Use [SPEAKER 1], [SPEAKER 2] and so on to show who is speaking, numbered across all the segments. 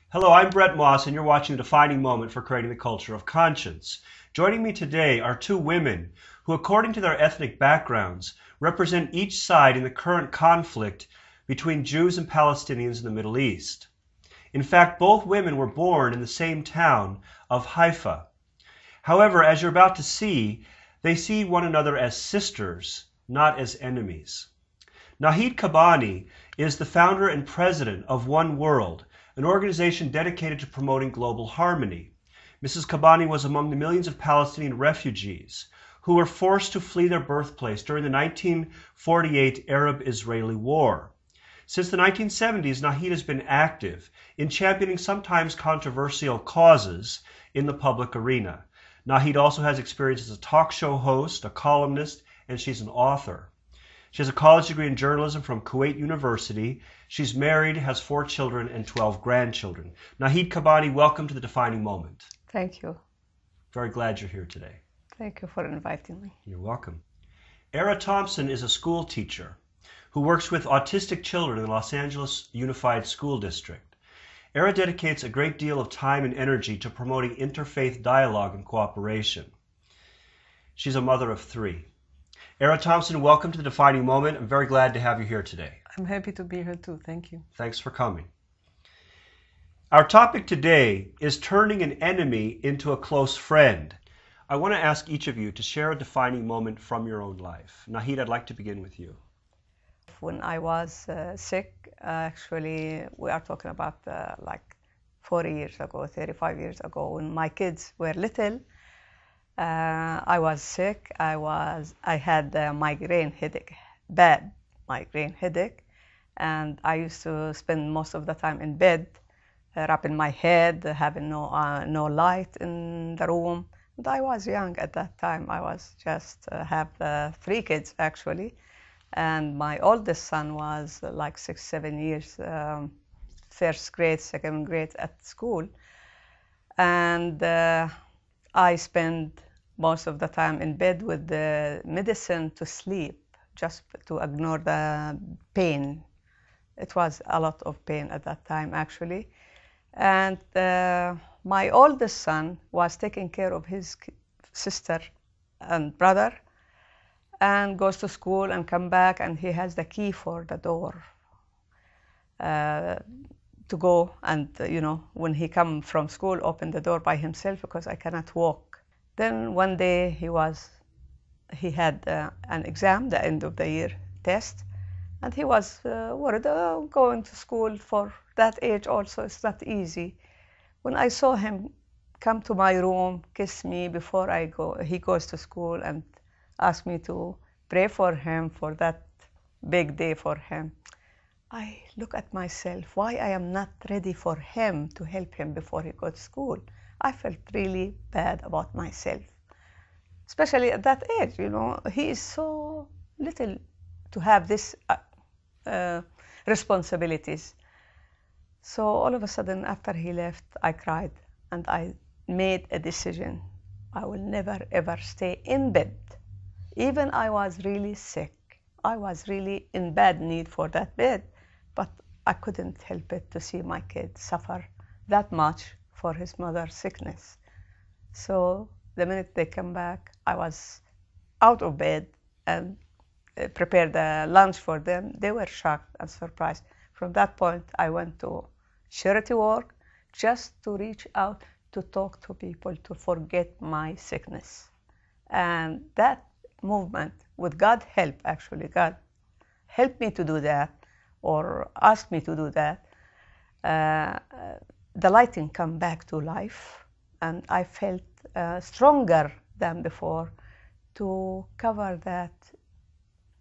[SPEAKER 1] Hello, I'm Bret and you're watching The Defining Moment for Creating the Culture of Conscience. Joining me today are two women who, according to their ethnic backgrounds, represent each side in the current conflict between Jews and Palestinians in the Middle East. In fact, both women were born in the same town of Haifa. However, as you're about to see, they see one another as sisters, not as enemies. Kabbani is the founder and president of One World, an organization dedicated to promoting global harmony. Mrs. Kabbani was among the millions of Palestinian refugees who were forced to flee their birthplace during the 1948 Arab-Israeli War. Since the 1970s, Nahid has been active in championing sometimes controversial causes in the public arena. Nahid also has experience as a talk show host, a columnist, and she's an author. She has a college degree in journalism from Kuwait University. She's married, has 4 children and 12 grandchildren. Nahid Kabbani, welcome to The Defining Moment.
[SPEAKER 2] Thank you.
[SPEAKER 1] Very glad you're here today.
[SPEAKER 2] Thank you for inviting me.
[SPEAKER 1] You're welcome. Thompson is a school teacher who works with autistic children in the Los Angeles Unified School District. Dedicates a great deal of time and energy to promoting interfaith dialogue and cooperation. She's a mother of 3. Thompson, welcome to The Defining Moment. I'm very glad to have you here today.
[SPEAKER 2] I'm happy to be here too. Thank you.
[SPEAKER 1] Thanks for coming. Our topic today is turning an enemy into a close friend. I want to ask each of you to share a defining moment from your own life. Nahid, I'd like to begin with you.
[SPEAKER 2] When I was sick, actually, we are talking about like 40 years ago, 35 years ago, when my kids were little. I was sick. I had a migraine headache, bad migraine headache, and I used to spend most of the time in bed, wrapping my head, having no light in the room. And I was young at that time. I was just have 3 kids actually, and my oldest son was like 6, 7 years, first grade, second grade at school, and I spent most of the time in bed with the medicine to sleep, just to ignore the pain. It was a lot of pain at that time, actually. And my oldest son was taking care of his sister and brother, and goes to school and come back, and he has the key for the door to go and, when he come from school, open the door by himself because I cannot walk. Then one day he had an exam, the end of the year test, and he was worried, going to school for that age also, it's not easy. When I saw him come to my room, kiss me before he goes to school and ask me to pray for him for that big day for him, I look at myself, why I am not ready for him to help him before he goes to school. I felt really bad about myself, especially at that age. He is so little to have this responsibilities. So all of a sudden, after he left, I cried and I made a decision. I will never ever stay in bed. Even I was really sick. I was really in bad need for that bed, but I couldn't help it to see my kid suffer that much for his mother's sickness. So the minute they come back, I was out of bed and prepared the lunch for them. They were shocked and surprised. From that point, I went to charity work just to reach out to talk to people, to forget my sickness. And that movement, with God's help, actually, God helped me to do that, or asked me to do that. The lighting come back to life, and I felt stronger than before to cover that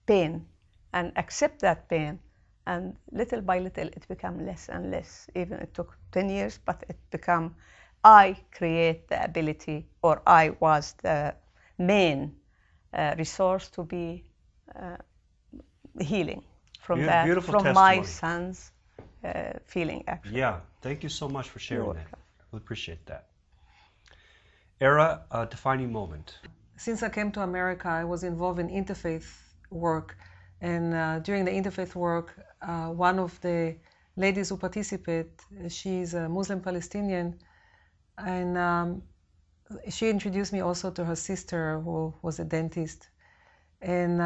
[SPEAKER 2] pain and accept that pain. And little by little, it became less and less. Even it took 10 years, but it became, I create the ability, or I was the main resource to be healing from that,
[SPEAKER 1] Beautiful
[SPEAKER 2] from
[SPEAKER 1] testimony.
[SPEAKER 2] My son's feeling, actually.
[SPEAKER 1] Yeah, thank you so much for sharing that. We appreciate that. Defining moment.
[SPEAKER 3] Since I came to America, I was involved in interfaith work. And during the interfaith work, one of the ladies who participate. She's a Muslim Palestinian, and she introduced me also to her sister, who was a dentist. And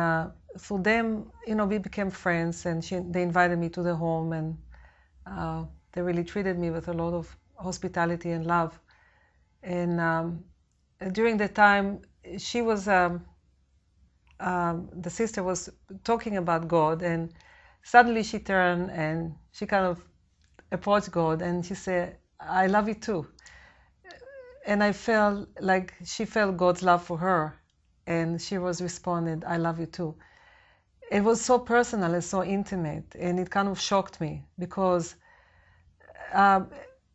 [SPEAKER 3] for them, we became friends, and they invited me to their home, and they really treated me with a lot of hospitality and love. And during the time, she was, the sister was talking about God, and suddenly she turned and she kind of approached God, and she said, "I love you too." And I felt like she felt God's love for her, and she was responded, "I love you too." It was so personal and so intimate, and it kind of shocked me, because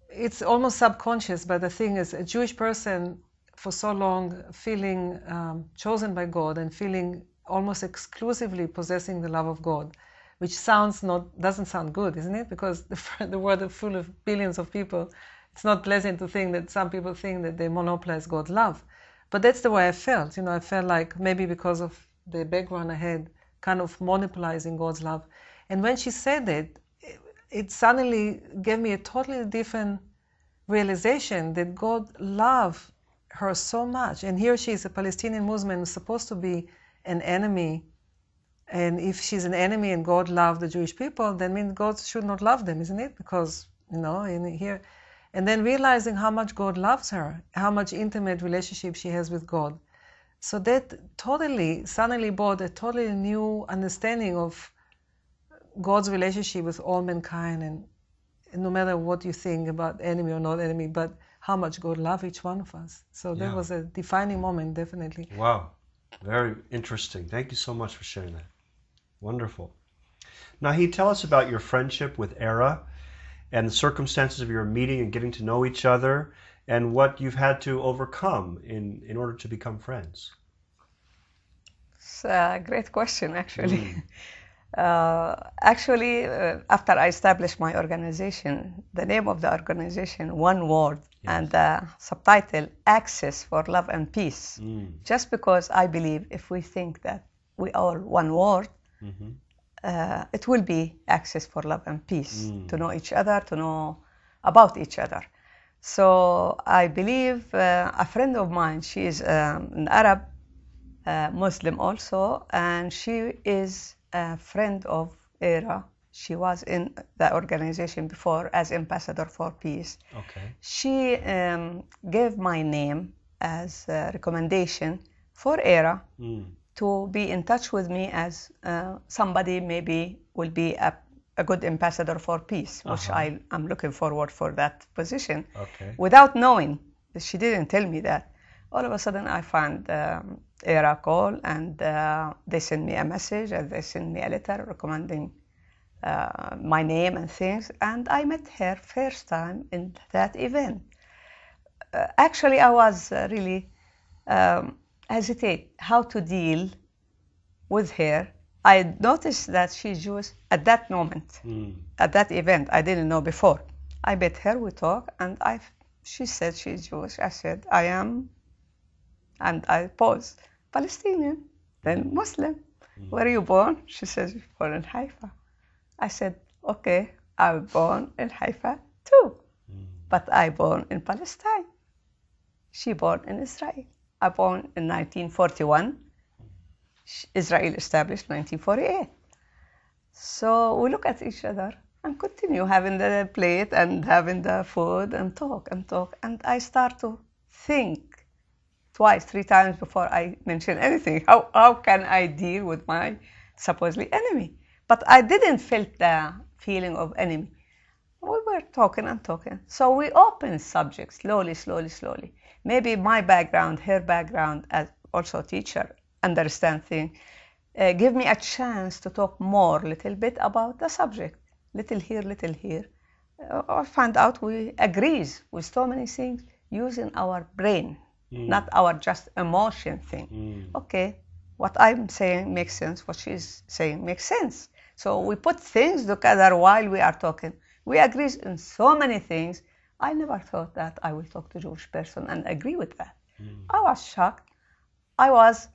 [SPEAKER 3] it's almost subconscious, but the thing is, a Jewish person for so long feeling chosen by God and feeling almost exclusively possessing the love of God, which doesn't sound good, isn't it? Because the world is full of billions of people. It's not pleasant to think that some people think that they monopolize God's love. But that's the way I felt. I felt like maybe because of the background I had, kind of monopolizing God's love. And when she said it, it suddenly gave me a totally different realization that God loved her so much. And here she is, a Palestinian Muslim who's supposed to be an enemy. And if she's an enemy and God loved the Jewish people, then means God should not love them, isn't it? Because, in here. And then realizing how much God loves her, how much intimate relationship she has with God. So that suddenly brought a totally new understanding of God's relationship with all mankind, and no matter what you think about enemy or not enemy, but how much God loves each one of us. So that was a defining moment, definitely.
[SPEAKER 1] Wow, very interesting. Thank you so much for sharing that. Wonderful. Nahi, tell us about your friendship with Era and the circumstances of your meeting and getting to know each other, and what you've had to overcome in order to become friends.
[SPEAKER 2] It's a great question, actually. After I established my organization, the name of the organization, one word, and the subtitle, Access for Love and Peace. Just because I believe if we think that we are one word, it will be access for love and peace, to know each other, to know about each other. So I believe a friend of mine, she is an Arab Muslim also, and she is a friend of ERA. She was in the organization before as ambassador for peace.
[SPEAKER 1] Okay.
[SPEAKER 2] She gave my name as a recommendation for ERA to be in touch with me as somebody maybe will be a good ambassador for peace, which I am looking forward for that position.
[SPEAKER 1] Okay.
[SPEAKER 2] Without knowing, she didn't tell me that. All of a sudden I found ERA call, and they sent me a message, and they sent me a letter recommending my name and things, and I met her first time in that event. Actually, I was really hesitate how to deal with her. I noticed that she's Jewish at that moment, at that event. I didn't know before. I met her, we talked, and she said she's Jewish. I said, I am, and I paused. Palestinian, then Muslim. Where are you born? She says, born in Haifa. I said, okay, I was born in Haifa too, but I born in Palestine. She born in Israel. I born in 1941. Israel established 1948. So we look at each other and continue having the plate and having the food and talk. And I start to think twice, 3 times before I mention anything. How can I deal with my supposedly enemy? But I didn't feel the feeling of enemy. We were talking and talking. So we opened subjects slowly. Maybe my background, her background as also a teacher, understand things, give me a chance to talk more, little bit about the subject. Little here. I found out we agrees with so many things using our brain, not our just emotion thing. Okay, what I'm saying makes sense, what she's saying makes sense. So we put things together while we are talking. We agree in so many things. I never thought that I will talk to a Jewish person and agree with that. I was shocked. I was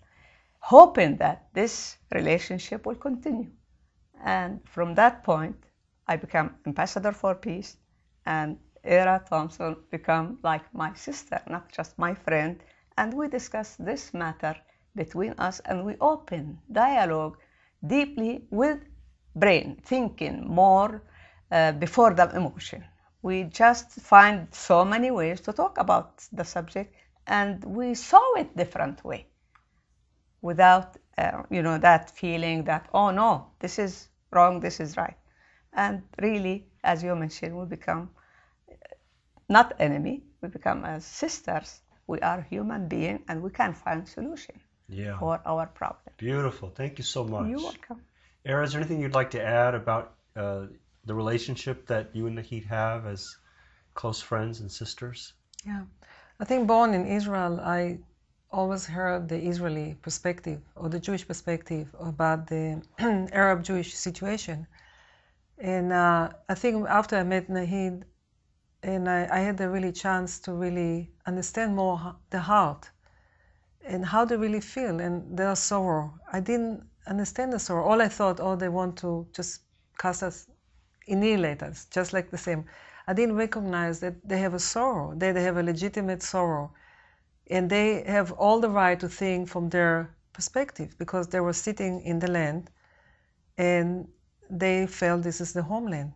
[SPEAKER 2] hoping that this relationship will continue. And from that point, I become ambassador for peace, and Era Thompson become like my sister, not just my friend. And we discuss this matter between us, and we open dialogue deeply with brain, thinking more before the emotion. We just find so many ways to talk about the subject, and we saw it different way, without that feeling that, oh no, this is wrong, this is right. And really, as you mentioned, we become not enemy, we become as sisters. We are human beings, and we can find solution for our problem.
[SPEAKER 1] Beautiful. Thank you so much.
[SPEAKER 2] You're welcome.
[SPEAKER 1] Era, is there anything you'd like to add about the relationship that you and Nahid have as close friends and sisters?
[SPEAKER 3] Yeah. I think born in Israel, I always heard the Israeli perspective or the Jewish perspective about the Arab-Jewish situation. And I think after I met Nahid, and I had the really chance to really understand more the heart and how they really feel and their sorrow. I didn't understand the sorrow. All I thought, oh, they want to just cast us, annihilate us, just like the same. I didn't recognize that they have a sorrow, they have a legitimate sorrow, and they have all the right to think from their perspective because they were sitting in the land and they felt this is the homeland.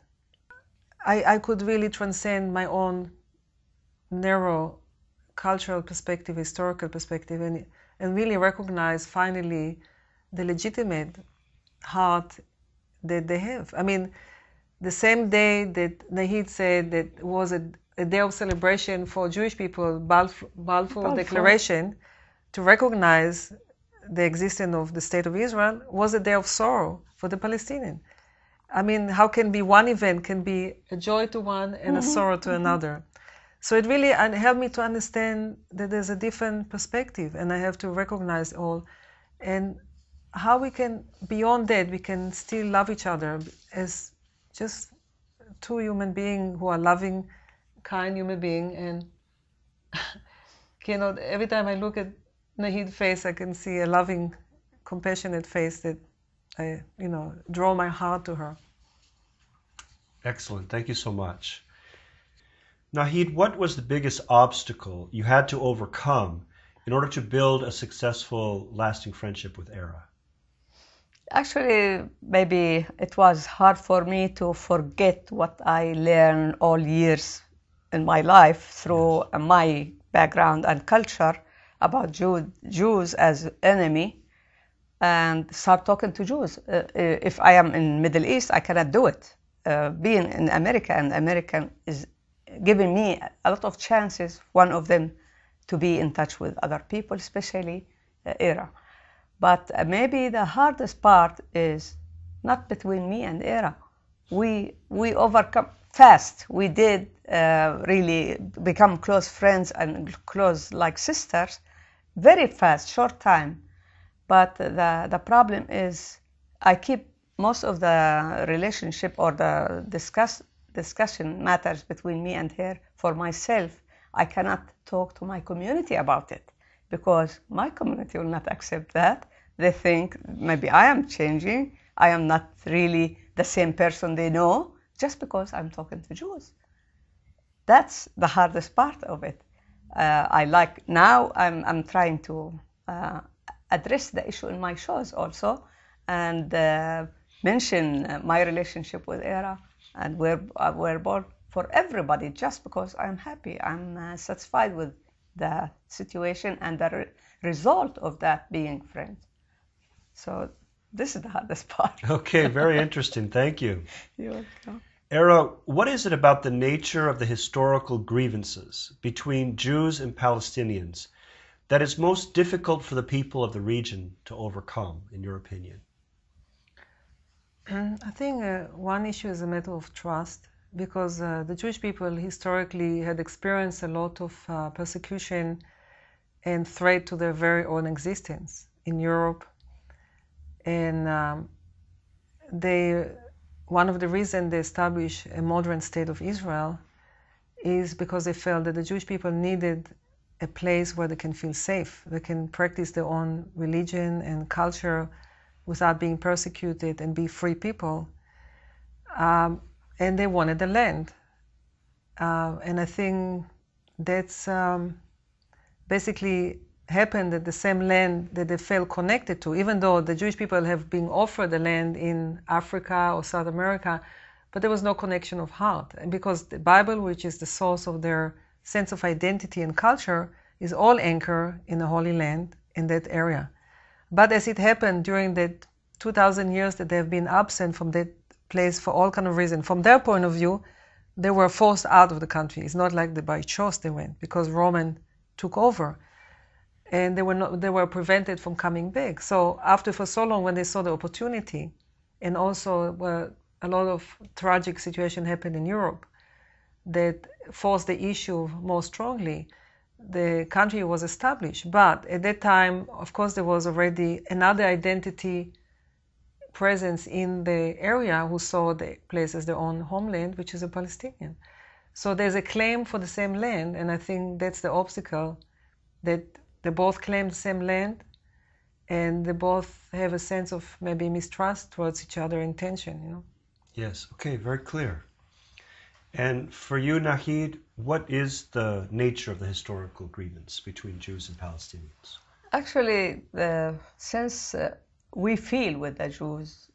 [SPEAKER 3] I could really transcend my own narrow cultural perspective, historical perspective, and really recognize finally the legitimate heart that they have. I mean, the same day that Nahid said that was a day of celebration for Jewish people, Balfour Declaration, to recognize the existence of the State of Israel, was a day of sorrow for the Palestinian. I mean, how can be one event can be a joy to one and a sorrow to another? So it really helped me to understand that there's a different perspective, and I have to recognize all, and how we can, beyond that, we can still love each other as just two human beings who are loving, kind human beings. And every time I look at Nahid's face, I can see a loving, compassionate face that I, draw my heart to her.
[SPEAKER 1] Excellent. Thank you so much. Nahid, what was the biggest obstacle you had to overcome in order to build a successful, lasting friendship with Era?
[SPEAKER 2] Actually, maybe it was hard for me to forget what I learned all years in my life through my background and culture about Jews as enemy, and start talking to Jews. If I am in Middle East, I cannot do it. Being in America, and American is giving me a lot of chances, one of them to be in touch with other people, especially Era. But maybe the hardest part is not between me and Era. We overcome fast. We did really become close friends and close like sisters very fast, short time. But the problem is I keep most of the relationship or the discussion matters between me and her for myself. I cannot talk to my community about it because my community will not accept that. They think maybe I am changing. I am not really the same person they know just because I'm talking to Jews. That's the hardest part of it. I'm trying to address the issue in my shows also, and mention my relationship with Era, and we're born for everybody just because I'm happy. I'm satisfied with the situation and the result of that being friends. So this is the hardest part.
[SPEAKER 1] Okay, very interesting. Thank you.
[SPEAKER 2] You're welcome.
[SPEAKER 1] Era, what is it about the nature of the historical grievances between Jews and Palestinians that is most difficult for the people of the region to overcome, in your opinion?
[SPEAKER 3] I think one issue is a matter of trust, because the Jewish people historically had experienced a lot of persecution and threat to their very own existence in Europe. And one of the reasons they established a modern state of Israel is because they felt that the Jewish people needed a place where they can feel safe, they can practice their own religion and culture without being persecuted and be free people. and they wanted the land. And I think that's basically happened at the same land that they felt connected to, even though the Jewish people have been offered the land in Africa or South America, but there was no connection of heart. And because the Bible, which is the source of their sense of identity and culture, is all anchored in the Holy Land in that area. But as it happened during that 2,000 years that they have been absent from that place for all kind of reasons, from their point of view, they were forced out of the country. It's not like by choice they went, because Roman took over. And they were prevented from coming back. So after for so long, when they saw the opportunity, and also a lot of tragic situation happened in Europe that forced the issue more strongly, the country was established. But at that time, of course, there was already another identity presence in the area who saw the place as their own homeland, which is a Palestinian. So there's a claim for the same land, and I think that's the obstacle, that they both claim the same land, and they both have a sense of maybe mistrust towards each other and tension, you know.
[SPEAKER 1] Yes, okay, very clear. And for you, Nahid, what is the nature of the historical grievance between Jews and Palestinians?
[SPEAKER 2] Actually, since we feel with the Jews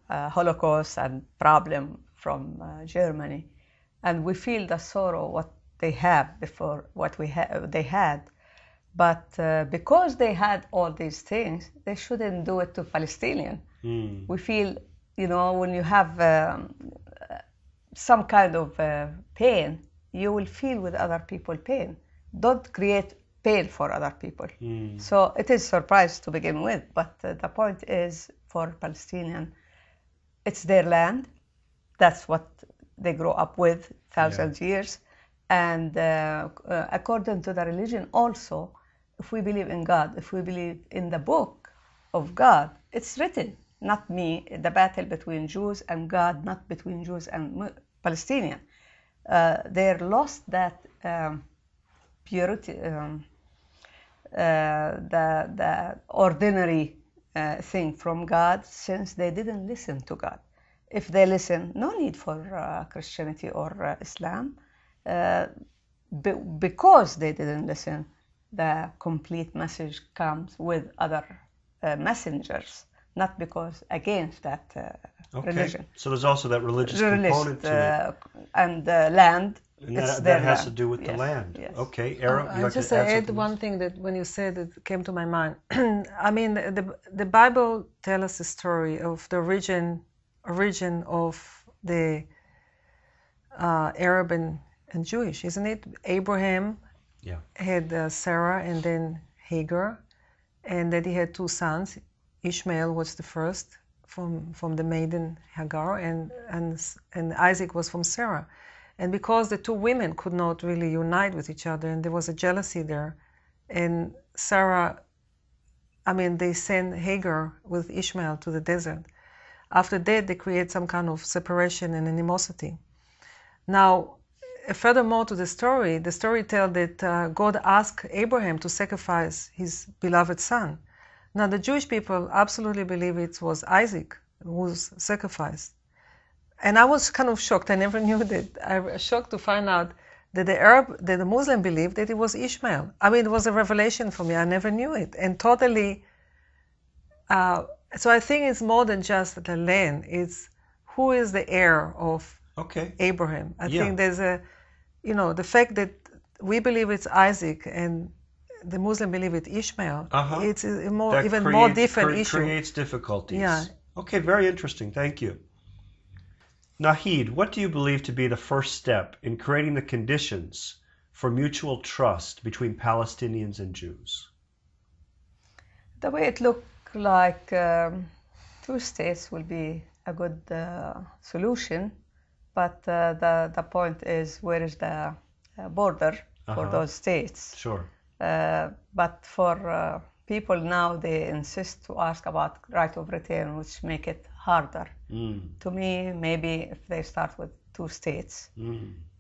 [SPEAKER 2] Holocaust and problem from Germany, and we feel the sorrow what they have before what they had. But because they had all these things, they shouldn't do it to Palestinian. We feel, you know, when you have some kind of pain, you will feel with other people pain. Don't create pain for other people. So it is a surprise to begin with, but the point is for Palestinian, it's their land. That's what they grow up with thousands of years. And according to the religion also, if we believe in God, if we believe in the book of God, it's written, not me, the battle between Jews and God, not between Jews and Palestinian. They lost that purity, the ordinary thing from God, since they didn't listen to God. If they listen, no need for Christianity or Islam. Because they didn't listen, the complete message comes with other messengers, not because against that religion.
[SPEAKER 1] So there's also that religious component to it.
[SPEAKER 2] And the land.
[SPEAKER 1] And that has to do with the land.
[SPEAKER 2] Yes.
[SPEAKER 1] Okay, Era,
[SPEAKER 3] I'll just add one thing that when you said it came to my mind. I mean, the Bible tells us the story of the origin of the Arab and Jewish, isn't it? Abraham had Sarah and then Hagar, and that he had two sons. Ishmael was the first from the maiden Hagar, and Isaac was from Sarah. And because the two women could not really unite with each other, and there was a jealousy there, and Sarah, I mean, they sent Hagar with Ishmael to the desert. After that, they create some kind of separation and animosity. Now, furthermore to the story tells that God asked Abraham to sacrifice his beloved son. Now, the Jewish people absolutely believe it was Isaac who was sacrificed. And I was kind of shocked. I never knew that. I was shocked to find out that the Muslim believed that it was Ishmael. I mean, it was a revelation for me. I never knew it. And totally, so I think it's more than just the land. It's who is the heir of Abraham. I think there's the fact that we believe it's Isaac and the Muslim believe it's Ishmael. It's a more different issue.
[SPEAKER 1] Creates difficulties.
[SPEAKER 3] Yeah.
[SPEAKER 1] Okay, very interesting. Thank you. Nahid, what do you believe to be the first step in creating the conditions for mutual trust between Palestinians and Jews?
[SPEAKER 2] The way it looked like two states will be a good solution, but the point is, where is the border for those states?
[SPEAKER 1] Sure.
[SPEAKER 2] But for people now, they insist to ask about right of return, which make it harder. To me, maybe if they start with two states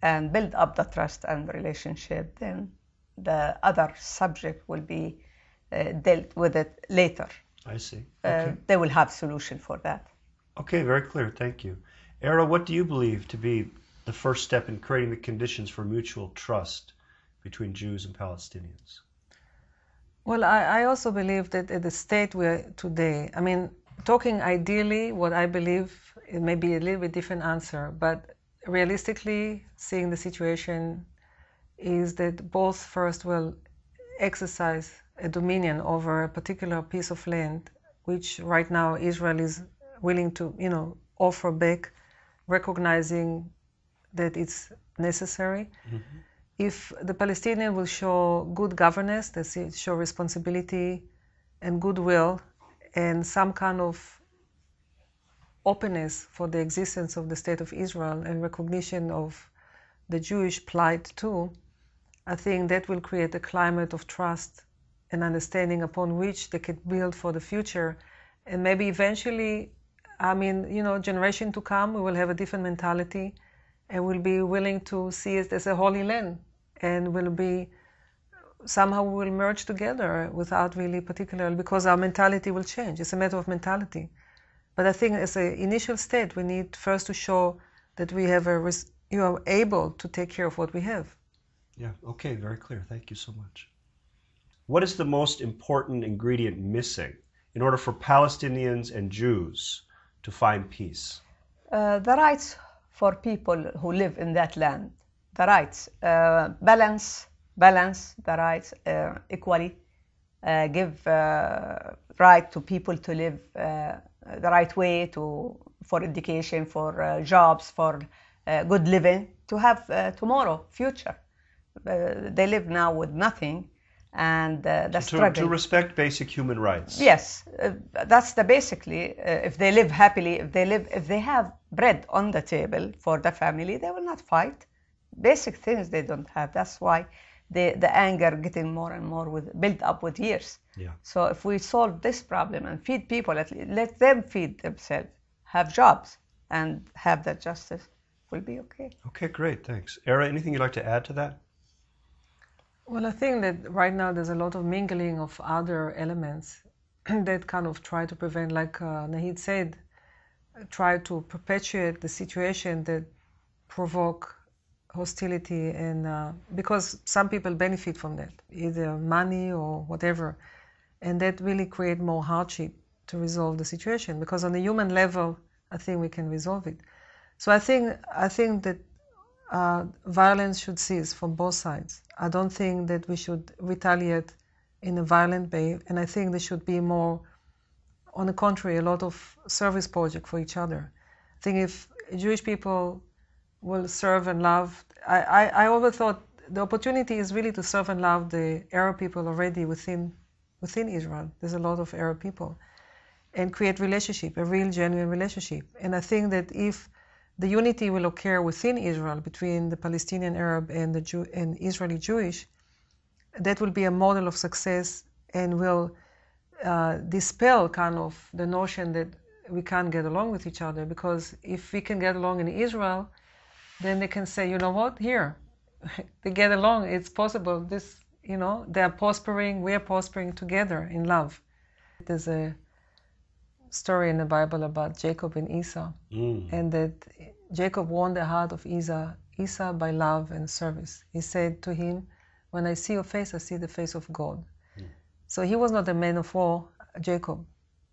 [SPEAKER 2] and build up the trust and relationship, then the other subject will be dealt with it later.
[SPEAKER 1] I see. Okay.
[SPEAKER 2] They will have solution for that.
[SPEAKER 1] Okay, very clear. Thank you. Era, what do you believe to be the first step in creating the conditions for mutual trust between Jews and Palestinians?
[SPEAKER 3] Well, I also believe that at the state we are today, I mean, talking ideally, what I believe, it may be a little bit different answer, but realistically, seeing the situation is that both first will exercise a dominion over a particular piece of land, which right now Israel is willing to, offer back, recognizing that it's necessary. Mm-hmm. If the Palestinians will show good governance, they show responsibility and goodwill and some kind of openness for the existence of the State of Israel and recognition of the Jewish plight too, I think that will create a climate of trust and understanding upon which they can build for the future. And maybe eventually, generation to come, we will have a different mentality and will be willing to see it as a holy land, and will be somehow we will merge together without really particularly, because our mentality will change. It's a matter of mentality. But I think as an initial state, we need first to show that we have you are able to take care of what we have.
[SPEAKER 1] Yeah, okay, very clear. Thank you so much. What is the most important ingredient missing in order for Palestinians and Jews to find peace?
[SPEAKER 2] The rights for people who live in that land. The rights, balance the rights equally, give right to people to live the right way, for education, for jobs, for good living, to have tomorrow, future. They live now with nothing, and the struggle.
[SPEAKER 1] To respect basic human rights.
[SPEAKER 2] Yes, that's the basically. If they live happily, if they have bread on the table for the family, they will not fight. Basic things they don't have. That's why the anger getting more and more built up with years.
[SPEAKER 1] Yeah.
[SPEAKER 2] So if we solve this problem and feed people, let them feed themselves, have jobs, and have that justice, will be okay.
[SPEAKER 1] Okay, great, thanks. Era, anything you'd like to add to that?
[SPEAKER 3] Well, I think that right now there's a lot of mingling of other elements that kind of try to prevent, like Nahid said, try to perpetuate the situation that provoke hostility, and because some people benefit from that, either money or whatever, and that really create more hardship to resolve the situation, because on the human level, I think we can resolve it. So I think that violence should cease from both sides. I don't think that we should retaliate in a violent way, and I think there should be more, on the contrary, a lot of service project for each other. I think if Jewish people will serve and love, I always thought the opportunity is really to serve and love the Arab people already within Israel. There's a lot of Arab people, and create relationship, a real genuine relationship. And I think that if the unity will occur within Israel between the Palestinian Arab and and Israeli Jewish, that will be a model of success and will dispel kind of the notion that we can't get along with each other. Because if we can get along in Israel, then they can say, you know what, here, they get along, it's possible. This, they are prospering, we are prospering together in love. There's a story in the Bible about Jacob and Esau, and that Jacob won the heart of Esau by love and service. He said to him, when I see your face, I see the face of God. So he was not a man of war, Jacob,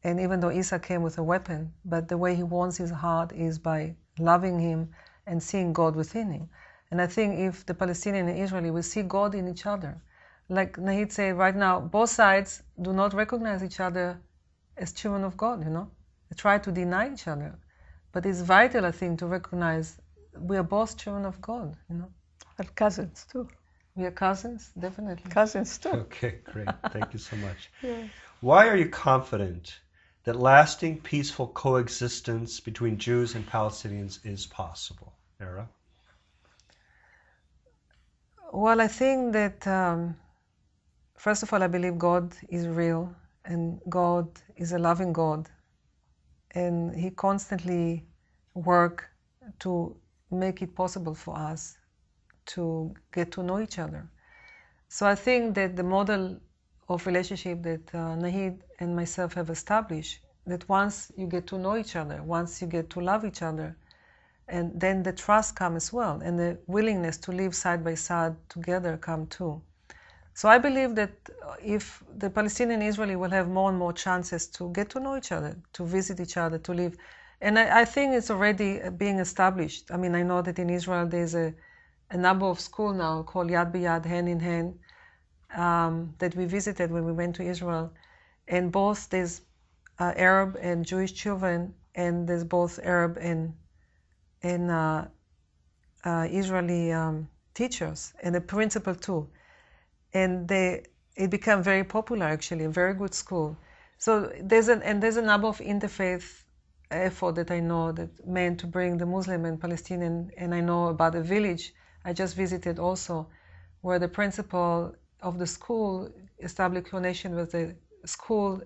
[SPEAKER 3] and even though Esau came with a weapon, but the way he wants his heart is by loving him and seeing God within him. And I think if the Palestinian and Israeli will see God in each other, like Nahid said, right now, both sides do not recognize each other as children of God, They try to deny each other. But it's vital, I think, to recognize we are both children of God,
[SPEAKER 2] We're cousins too.
[SPEAKER 3] We are cousins, definitely.
[SPEAKER 2] Cousins too.
[SPEAKER 1] Okay, great. Thank you so much.
[SPEAKER 2] Yeah.
[SPEAKER 1] Why are you confident that lasting peaceful coexistence between Jews and Palestinians is possible? Era?
[SPEAKER 3] Well, I think that, first of all, I believe God is real, and God is a loving God, and He constantly works to make it possible for us to get to know each other. So I think that the model of relationship that Nahid and myself have established, that once you get to know each other, once you get to love each other, And then the trust come as well, and the willingness to live side by side together come too. So I believe that if the Palestinian and Israeli will have more and more chances to get to know each other, to visit each other, to live, and I think it's already being established. I mean, I know that in Israel there's a number of schools now called Yad B'Yad, Hand in Hand, that we visited when we went to Israel, and both there's Arab and Jewish children, and there's both Arab and Israeli teachers, and the principal too. And it became very popular, actually, a very good school. So there's a number of interfaith effort that I know that meant to bring the Muslim and Palestinian, and I know about a village I just visited also, where the principal of the school established connection with the school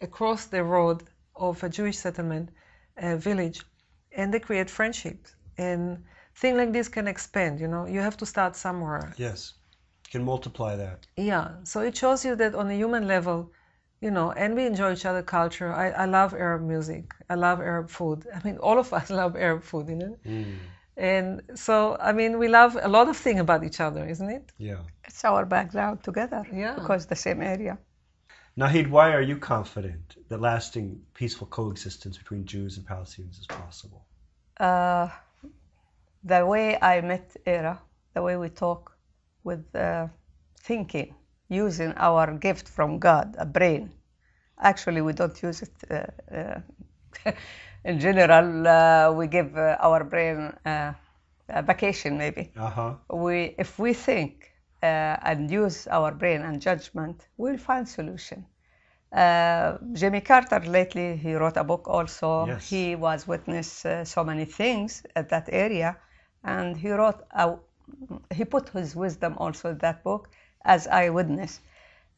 [SPEAKER 3] across the road of a Jewish settlement, a village, and they create friendships. And things like this can expand, you know. You have to start somewhere.
[SPEAKER 1] Yes, you can multiply that.
[SPEAKER 3] Yeah, so it shows you that on a human level, you know, and we enjoy each other's culture. I love Arab music. I love Arab food. I mean, all of us love Arab food, you know. And so, I mean, we love a lot of things about each other, isn't it?
[SPEAKER 1] Yeah.
[SPEAKER 2] It's our background together,
[SPEAKER 3] Yeah.
[SPEAKER 2] because the same area.
[SPEAKER 1] Nahid, why are you confident that lasting peaceful coexistence between Jews and Palestinians is possible?
[SPEAKER 2] The way I met Era, the way we talk with thinking, using our gift from God, a brain. Actually, we don't use it. In general, we give our brain a vacation, maybe. If we think and use our brain and judgment, we'll find solution. Jimmy Carter lately, he wrote a book also.
[SPEAKER 1] Yes.
[SPEAKER 2] He was witness so many things at that area, and he put his wisdom also in that book as eyewitness.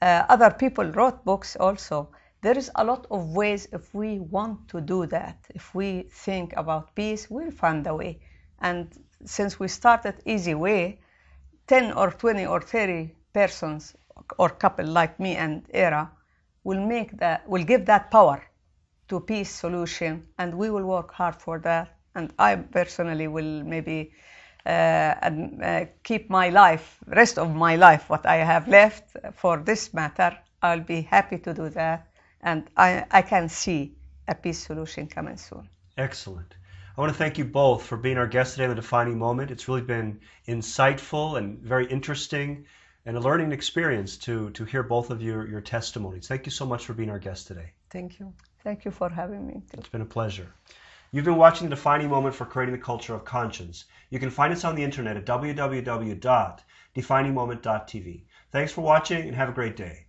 [SPEAKER 2] Other people wrote books also. There is a lot of ways if we want to do that. If we think about peace, we'll find a way. And since we started easy way, 10 or 20 or 30 persons or couple like me and Era will give that power to peace solution, and we will work hard for that. And I personally will maybe keep my life, rest of my life, what I have left for this matter. I'll be happy to do that. And I can see a peace solution coming soon.
[SPEAKER 1] Excellent. I want to thank you both for being our guests today on The Defining Moment. It's really been insightful and very interesting and a learning experience to hear both of your testimonies. Thank you so much for being our guest today.
[SPEAKER 3] Thank you.
[SPEAKER 2] Thank you for having me.
[SPEAKER 1] It's been a pleasure. You've been watching The Defining Moment for Creating the Culture of Conscience. You can find us on the internet at www.definingmoment.tv. Thanks for watching and have a great day.